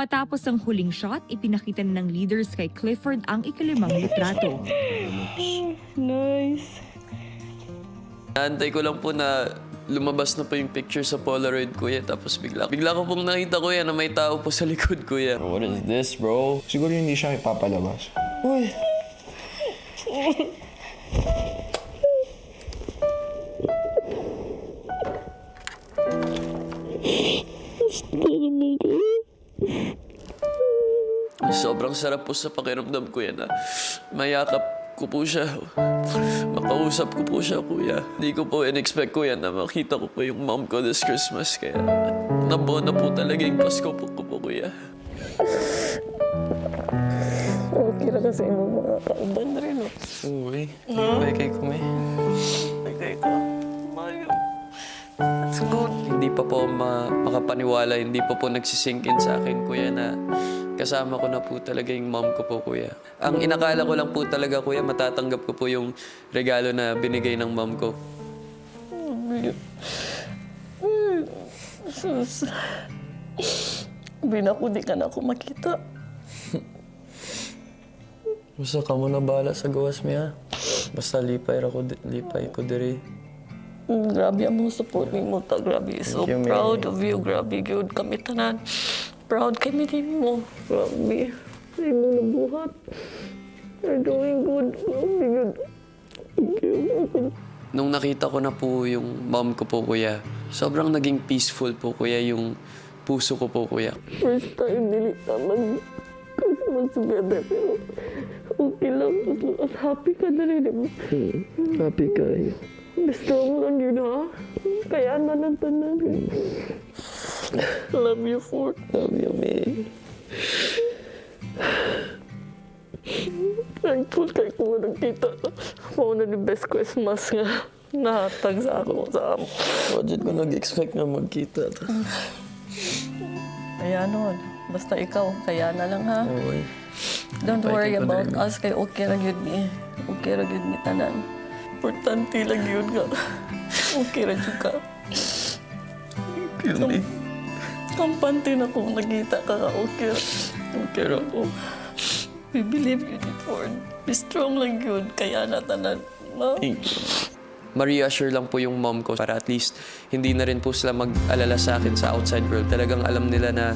Matapos ang huling shot, ipinakita ng leaders kay Clifford ang ikalimang litrato. Nice. Naantay ko lang po na lumabas na po yung picture sa Polaroid, kuya. Tapos bigla ko pong nakita, kuya, na may tao po sa likod, kuya. What is this, bro? Siguro hindi siya ipapalabas. Uy! Sobrang sarap po sa pakiramdam, kuya, na mayakap ko po siya. Makausap ko po siya, kuya. Hindi ko po in-expect, kuya, na makita ko po yung mom ko this Christmas. Kaya nabuo na po talaga yung Pasko po ko po, kuya. Okay na kasi mo mga kauban rin, no? Uy, may kay kume. Okay ka. Mayo. That's good. Hindi pa po makapaniwala, hindi pa po nagsisinkin sa akin, kuya, na kasama ko na po talaga yung mom ko po, kuya. Ang inakala ko lang po talaga, kuya, matatanggap ko po yung regalo na binigay ng mom ko. Sus. Binakudi ka na ako makita. Basta ka mo na bahala sa gawas mi, ha? Basta lipay ko diri. Grabe ang mga support mo ta. Grabe. So Thank you, proud Mary. of you. Grabe, good. Kami tanan. Proud kami din mo. Grabe. Ay mo nabuhat. You're doing good. Grabe, good. Thank you. Nung nakita ko na po yung mom ko po, kuya, sobrang naging peaceful po, kuya, yung puso ko po, kuya. First time dili naman Christmas together. Pero okay lang. At happy ka na rin. Happy ka. Gusto mo lang yun, ha? Kaya na lang tanan. Love you, Fort. Love you, May. Thankful kay ko nagkita. Mao na yung best Christmas nga nahatag sa ako sa amo. Budget ko nag-expect na magkita. Kaya nun, basta ikaw, kaya na lang ha. Okay. Don't worry Fighting ko about na rin. us, kay okay ra gyud mi. Okay ra gyud mi tanan. Importante lang yun nga. Okay ra gyud ka. Kampante na kung nakita ka nga okay ra. Okay ra ko. We believe you did, Ford. Be strong lang yun, kaya na tanan. No? Ma-reassure lang po yung mom ko para at least hindi na rin po sila mag-alala sa akin sa outside world. Talagang alam nila na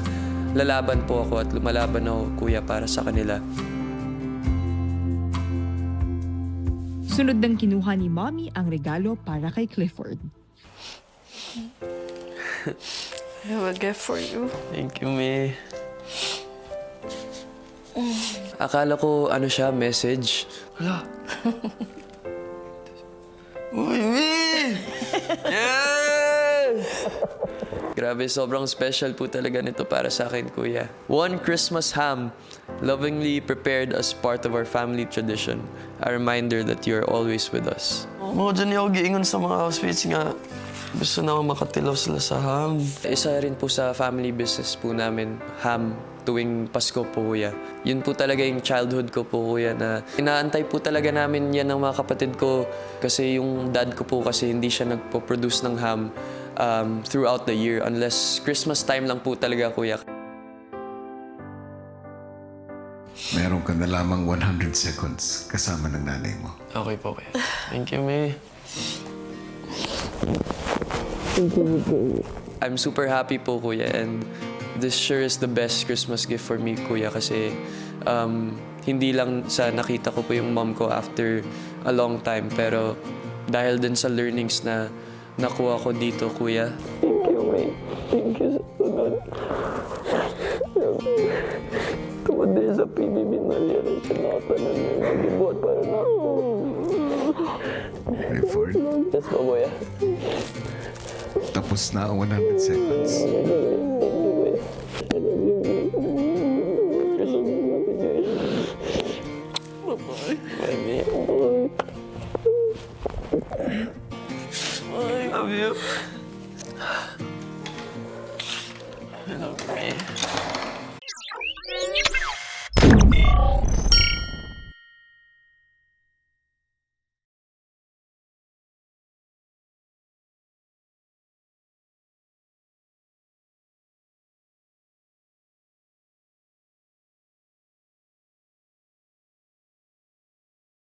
lalaban po ako at lumalaban ako, kuya, para sa kanila. Sunod nang kinuha ni Mommy ang regalo para kay Clifford. I have a gift for you. Thank you, May. Akala ko ano siya, message. Hala. Uy, May! Yes! Grabe, sobrang special po talaga nito para sa akin, kuya. One Christmas ham, lovingly prepared as part of our family tradition. A reminder that you're always with us. Mo dyan yung giingon sa mga housemates nga. Gusto naman makatilaw sila sa ham. Isa rin po sa family business po namin, ham, tuwing Pasko po, kuya. Yun po talaga yung childhood ko po, kuya, na inaantay po talaga namin yan ng mga kapatid ko. Kasi yung dad ko po kasi hindi siya nagpo-produce ng ham throughout the year unless Christmas time lang po talaga, kuya. Meron ka na lamang 100 seconds kasama ng nanay mo. Okay po, kuya. Thank you, May. I'm super happy po, kuya, and this sure is the best Christmas gift for me, kuya, kasi hindi lang sa nakita ko po yung mom ko after a long time, pero dahil din sa learnings na nakuha ko dito, kuya. Thank you, May. Thank you so much. Kumaday sa PBB na rin siya nakatanan na nagibuhat para na. Clifford, Yes, baboy. tapos na ang 100 seconds. I love you.